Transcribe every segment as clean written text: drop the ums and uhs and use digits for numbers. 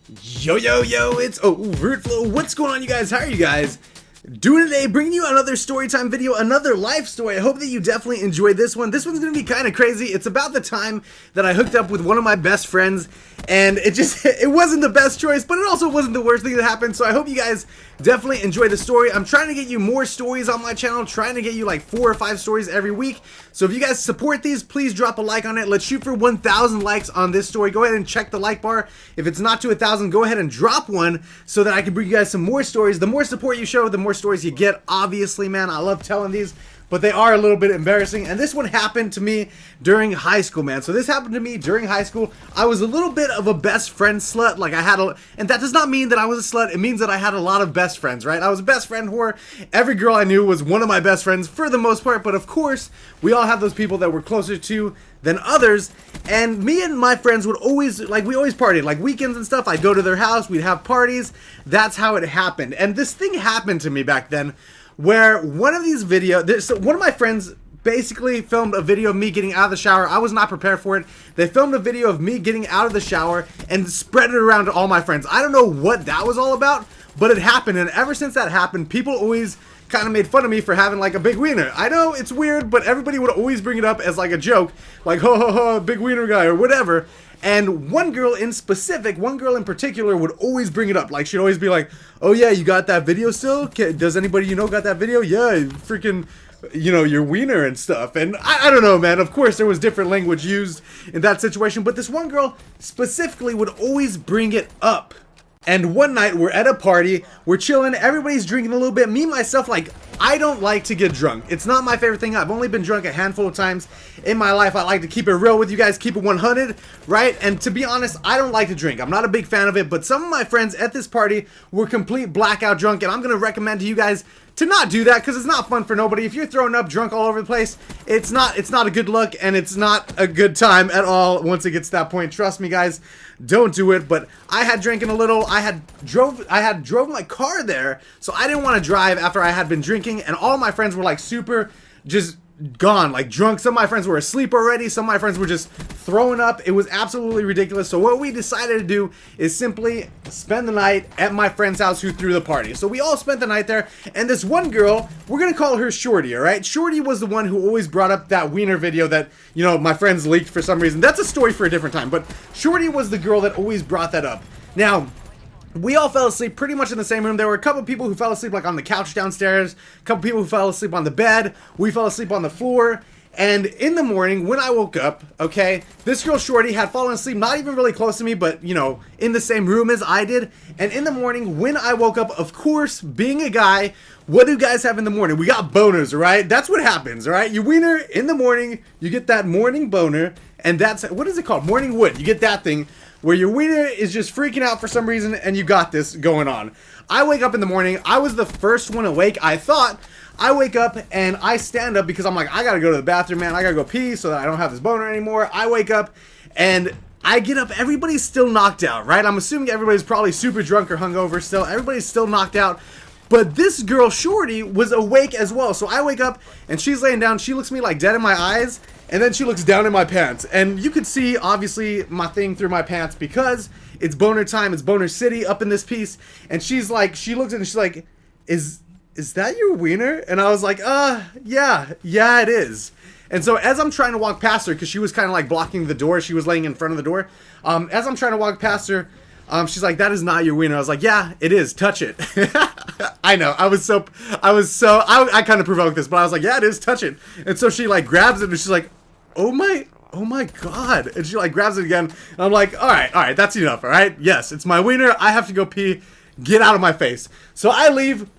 Yo, it's Overtflow. What's going on, you guys? How are you guys doing today? Bringing you another storytime video, another life story. I hope that you definitely enjoyed this one. This one's gonna be kind of crazy. It's about the time that I hooked up with one of my best friends, and it wasn't the best choice, but it also wasn't the worst thing that happened. So I hope you guys definitely enjoy the story. I'm trying to get you more stories on my channel, trying to get you like 4 or 5 stories every week. So if you guys support these, please drop a like on it. Let's shoot for 1,000 likes on this story. Go ahead and check the like bar. If it's not to 1,000, go ahead and drop one so that I can bring you guys some more stories. The more support you show, the more stories you get. Obviously, man, I love telling these, but they are a little bit embarrassing. And this one happened to me during high school, man. So this happened to me during high school. I was a little bit of a best friend slut. Like and that does not mean that I was a slut. It means that I had a lot of best friends, right? I was a best friend whore. Every girl I knew was one of my best friends for the most part. But of course, we all have those people that we're closer to than others. And me and my friends would always, we always partied. Like weekends and stuff, I'd go to their house, we'd have parties. That's how it happened. And this thing happened to me back then, where one of these videos, one of my friends basically filmed a video of me getting out of the shower. I was not prepared for it. They filmed a video of me getting out of the shower and spread it around to all my friends. I don't know what that was all about, but it happened. And ever since that happened, people always kind of made fun of me for having like a big wiener. I know it's weird, but everybody would always bring it up as like a joke, like ho ho ho, big wiener guy or whatever. And one girl in particular would always bring it up. Like, she'd always be like, oh yeah, you got that video still? Does anybody you know got that video? Yeah, freaking, you know, your wiener and stuff. And I don't know, man. Of course, there was different language used in that situation. But this one girl specifically would always bring it up. And one night, we're at a party, we're chilling, everybody's drinking a little bit. Me, myself, like, I don't like to get drunk. It's not my favorite thing. I've only been drunk a handful of times in my life. I like to keep it real with you guys, keep it 100, right? And to be honest, I don't like to drink. I'm not a big fan of it, but some of my friends at this party were complete blackout drunk, and I'm going to recommend to you guys to not do that, because it's not fun for nobody. If you're throwing up drunk all over the place, it's not a good look, and it's not a good time at all once it gets to that point. Trust me, guys, don't do it. But I had drinking a little. I had drove my car there, so I didn't want to drive after I had been drinking, and all my friends were like super just gone, like drunk. Some of my friends were asleep already. Some of my friends were just throwing up. It was absolutely ridiculous. So what we decided to do is simply spend the night at my friend's house who threw the party. So we all spent the night there, and this one girl, we're gonna call her Shorty, all right? Shorty was the one who always brought up that wiener video that, you know, my friends leaked for some reason. That's a story for a different time, but Shorty was the girl that always brought that up. Now, we all fell asleep pretty much in the same room. There were a couple people who fell asleep like on the couch downstairs, a couple people who fell asleep on the bed. We fell asleep on the floor. And in the morning, when I woke up, okay, this girl Shorty had fallen asleep, not even really close to me, but, you know, in the same room as I did. And in the morning, when I woke up, of course, being a guy, what do guys have in the morning? We got boners, right? That's what happens, right? You wiener in the morning, you get that morning boner, and that's, what is it called? Morning wood. You get that thing where your wiener is just freaking out for some reason, and you got this going on. I wake up in the morning. I was the first one awake, I thought. I wake up and I stand up because I'm like, I gotta go to the bathroom, man. I gotta go pee so that I don't have this boner anymore. I wake up and I get up. Everybody's still knocked out, right? I'm assuming everybody's probably super drunk or hungover still. Everybody's still knocked out. But this girl, Shorty, was awake as well. So I wake up and she's laying down. She looks me like dead in my eyes. And then she looks down in my pants. And you could see, obviously, my thing through my pants because it's boner time. It's boner city up in this piece. And she's like, she looks at it and she's like, is that your wiener? And I was like, yeah, it is. And so as I'm trying to walk past her, because she was kind of like blocking the door. She was laying in front of the door. As I'm trying to walk past her, she's like, that is not your wiener. I was like, yeah, it is. Touch it. I know. I kind of provoked this, but I was like, yeah, it is. Touch it. And so she like grabs it and she's like, oh my God. And she like grabs it again. And I'm like, all right, that's enough. All right. Yes, it's my wiener. I have to go pee. Get out of my face. So I leave.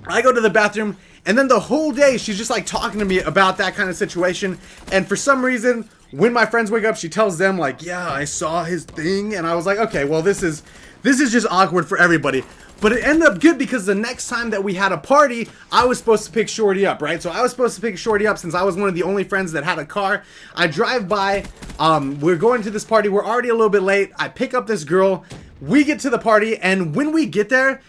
I go to the bathroom, and then the whole day she's just like talking to me about that kind of situation. And for some reason, when my friends wake up, she tells them like, yeah, I saw his thing. And I was like, okay, well, this is just awkward for everybody. But it ended up good because the next time that we had a party, I was supposed to pick Shorty up, right? So I was supposed to pick Shorty up since I was one of the only friends that had a car. I drive by, we're going to this party, we're already a little bit late. I pick up this girl, we get to the party, and when we get there,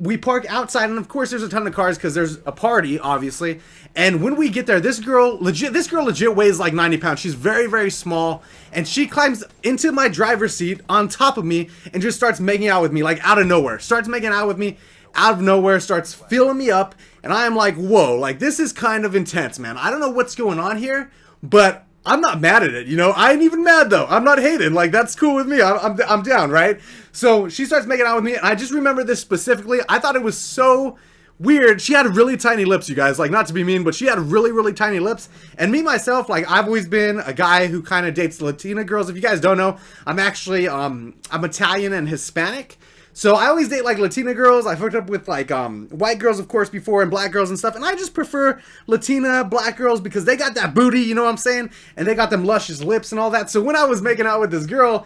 We park outside, and of course there's a ton of cars because there's a party, obviously. And when we get there, this girl legit weighs like 90 pounds. She's very, very small, and she climbs into my driver's seat on top of me and just starts making out with me, like out of nowhere. Starts making out with me out of nowhere, starts filling me up, and I am like, whoa, like this is kind of intense, man. I don't know what's going on here, but I'm not mad at it, you know. I ain't even mad though. I'm not hating. Like that's cool with me. I'm down, right? So she starts making out with me, and I just remember this specifically. I thought it was so weird. She had really tiny lips, you guys. Like, not to be mean, but she had really, really tiny lips. And me myself, like, I've always been a guy who kind of dates Latina girls. If you guys don't know, I'm actually I'm Italian and Hispanic. So I always date like Latina girls. I've hooked up with like white girls, of course, before, and black girls and stuff. And I just prefer Latina black girls because they got that booty, you know what I'm saying? And they got them luscious lips and all that. So when I was making out with this girl,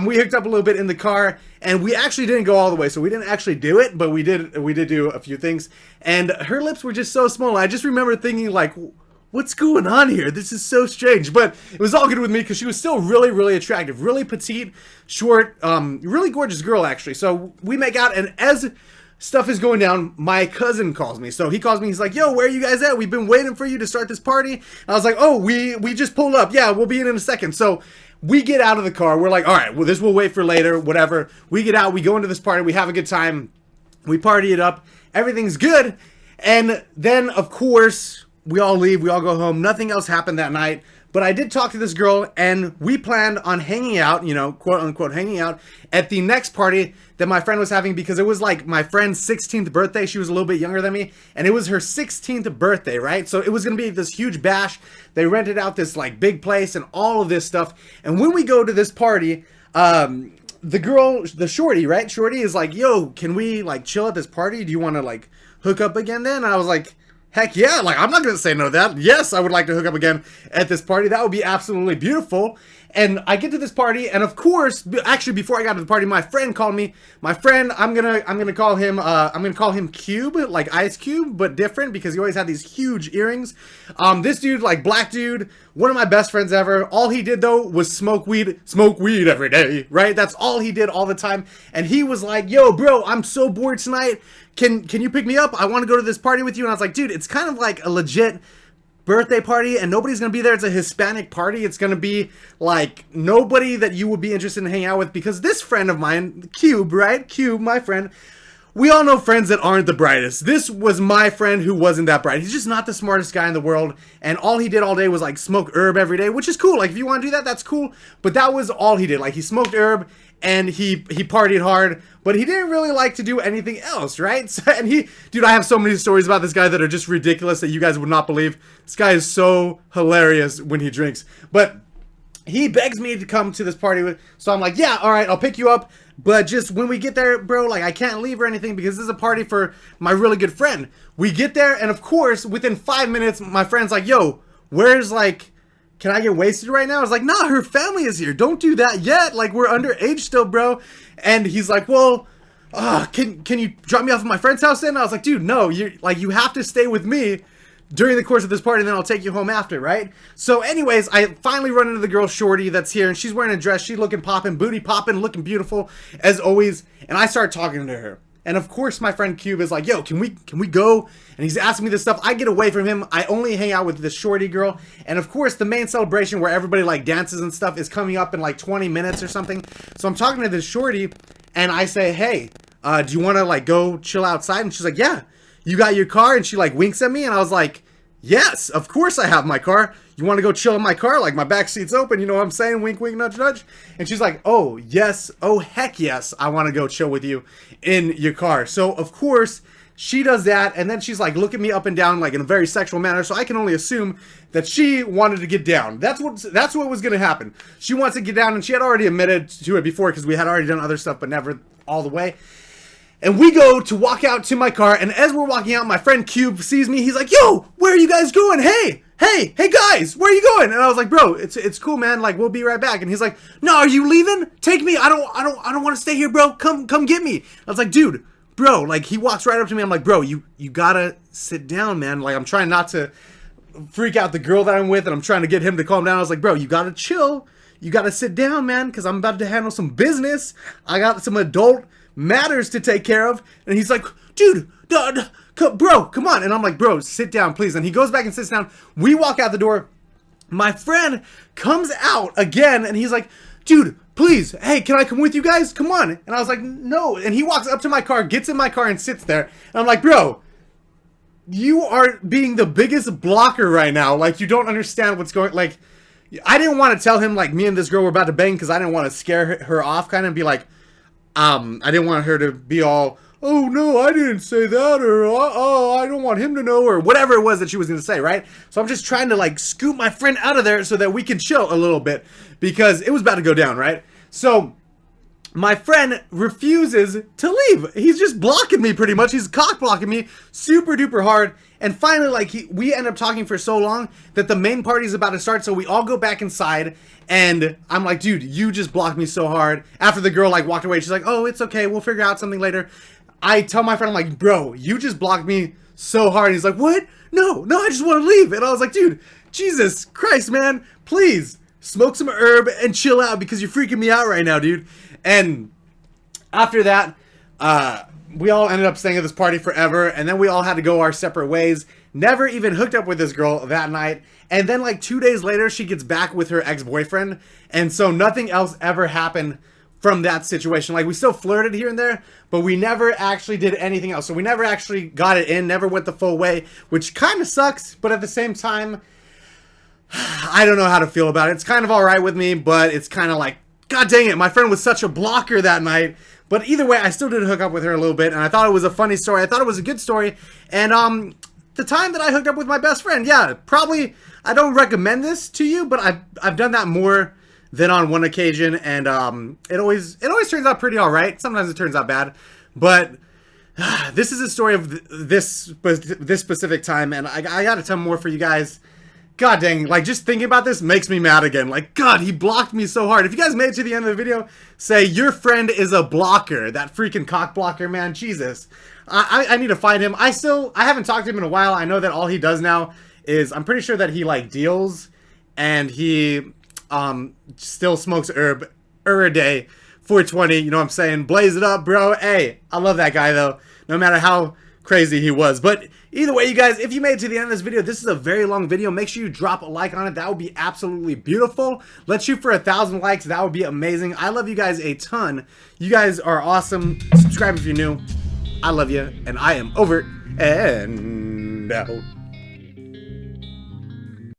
we hooked up a little bit in the car, and we actually didn't go all the way. So we didn't actually do it, but we did do a few things. And her lips were just so small. I just remember thinking like, what's going on here? This is so strange. But it was all good with me because she was still really, really attractive. Really petite, short, really gorgeous girl, actually. So we make out, and as stuff is going down, my cousin calls me. So he calls me. He's like, yo, where are you guys at? We've been waiting for you to start this party. And I was like, oh, we just pulled up. Yeah, we'll be in a second. So we get out of the car. We're like, all right, well, this we'll wait for later, whatever. We get out. We go into this party. We have a good time. We party it up. Everything's good. And then, of course, we all leave, we all go home. Nothing else happened that night. But I did talk to this girl, and we planned on hanging out, you know, quote unquote, hanging out at the next party that my friend was having, because it was like my friend's 16th birthday. She was a little bit younger than me, and it was her 16th birthday, right? So it was gonna be this huge bash. They rented out this like big place and all of this stuff. And when we go to this party, the girl, the shorty, right? Shorty is like, yo, can we like chill at this party? Do you wanna like hook up again then? And I was like, heck yeah, like I'm not gonna say no to that. Yes, I would like to hook up again at this party. That would be absolutely beautiful. And I get to this party, and of course, actually before I got to the party, my friend called me. My friend, I'm gonna call him Cube, like Ice Cube, but different because he always had these huge earrings. This dude, like black dude, one of my best friends ever. All he did though was smoke weed every day, right? That's all he did all the time. And he was like, yo, bro, I'm so bored tonight. Can you pick me up? I want to go to this party with you. And I was like, dude, it's kind of like a legit birthday party, and nobody's gonna be there. It's a Hispanic party. It's gonna be like nobody that you would be interested in hanging out with, because this friend of mine, Cube, right? Cube, my friend, we all know friends that aren't the brightest. This was my friend who wasn't that bright. He's just not the smartest guy in the world, and all he did all day was like smoke herb every day, which is cool. Like if you want to do that, that's cool, but that was all he did. Like he smoked herb and he partied hard, but he didn't really like to do anything else, right? So, and dude, I have so many stories about this guy that are just ridiculous that you guys would not believe. This guy is so hilarious when he drinks. But he begs me to come to this party with, so I'm like, yeah, all right, I'll pick you up. But just when we get there, bro, like I can't leave or anything because this is a party for my really good friend. We get there, and of course, within 5 minutes, my friend's like, yo, where's like, can I get wasted right now? I was like, nah, her family is here. Don't do that yet. Like, we're underage still, bro. And he's like, well, can you drop me off at my friend's house then? I was like, dude, no, you have to stay with me during the course of this party, and then I'll take you home after, right? So anyways, I finally run into the girl Shorty that's here, and she's wearing a dress. She's looking popping, booty popping, looking beautiful as always. And I start talking to her. And of course, my friend Cube is like, yo, can we go? And he's asking me this stuff. I get away from him. I only hang out with this Shorty girl. And of course, the main celebration where everybody like dances and stuff is coming up in like 20 minutes or something. So I'm talking to this Shorty, and I say, hey, do you want to like go chill outside? And she's like, yeah. You got your car? And she like winks at me, and I was like, yes, of course I have my car. You want to go chill in my car? Like my back seat's open, you know what I'm saying? Wink, wink, nudge, nudge. And she's like, oh, yes. Oh, heck yes. I want to go chill with you in your car. So of course she does that. And then she's like looking me up and down like in a very sexual manner. So I can only assume that she wanted to get down. That's what was going to happen. She wants to get down, and she had already admitted to it before because we had already done other stuff, but never all the way. And we go to walk out to my car, and as we're walking out, my friend Cube sees me. He's like, yo, where are you guys going? Hey guys, where are you going? And I was like, bro, it's cool, man. Like, we'll be right back. And he's like, no, are you leaving? Take me. I don't want to stay here, bro. Come get me. I was like, dude, bro, like he walks right up to me. I'm like, bro, you gotta sit down, man. Like I'm trying not to freak out the girl that I'm with, and I'm trying to get him to calm down. I was like, bro, you gotta chill. You gotta sit down, man, because I'm about to handle some business. I got some adult matters to take care of. And he's like, dude, bro, come on. And I'm like, bro, sit down, please. And he goes back and sits down. We walk out the door. My friend comes out again, and he's like, dude, please, hey, can I come with you guys? Come on. And I was like, no. And he walks up to my car, gets in my car, and sits there. And I'm like, bro, you are being the biggest blocker right now. Like, you don't understand what's going, like, I didn't want to tell him, like, me and this girl were about to bang, because I didn't want to scare her off, kind of be like, I didn't want her to be all, oh, no, I didn't say that, or, oh, I don't want him to know, or whatever it was that she was going to say, right? So I'm just trying to, like, scoop my friend out of there so that we can chill a little bit, because it was about to go down, right? So my friend refuses to leave. He's just blocking me pretty much. He's cock blocking me super duper hard. And finally, like, we end up talking for so long that the main party's about to start. So we all go back inside, and I'm like, dude, you just blocked me so hard. After the girl, like, walked away, she's like, oh, it's okay. We'll figure out something later. I tell my friend, I'm like, bro, you just blocked me so hard. He's like, what? No, I just want to leave. And I was like, dude, Jesus Christ, man, please smoke some herb and chill out, because you're freaking me out right now, dude. And after that, we all ended up staying at this party forever, and then we all had to go our separate ways. Never even hooked up with this girl that night. And then, like, 2 days later, she gets back with her ex-boyfriend, and so nothing else ever happened from that situation. Like, we still flirted here and there, but we never actually did anything else. So we never actually got it in, never went the full way, which kind of sucks, but at the same time, I don't know how to feel about it. It's kind of alright with me, but it's kind of like, god dang it, my friend was such a blocker that night. But either way, I still did hook up with her a little bit, and I thought it was a funny story. I thought it was a good story. And the time that I hooked up with my best friend, yeah, probably, I don't recommend this to you, but I've done that more than on one occasion, and it always turns out pretty alright. Sometimes it turns out bad, but this is a story of this specific time, and I got a ton more for you guys. God dang, like, just thinking about this makes me mad again. Like, God, he blocked me so hard. If you guys made it to the end of the video, say, your friend is a blocker. That freaking cock blocker, man. Jesus. I need to find him. I haven't talked to him in a while. I know that all he does now is, I'm pretty sure that he, like, deals, and he, still smokes herb a day, 420, you know what I'm saying? Blaze it up, bro. Hey, I love that guy, though, no matter how crazy he was. But either way, you guys, if you made it to the end of this video, this is a very long video. Make sure you drop a like on it. That would be absolutely beautiful. Let's shoot for 1,000 likes. That would be amazing. I love you guys a ton. You guys are awesome. Subscribe if you're new. I love you, and I am over and out.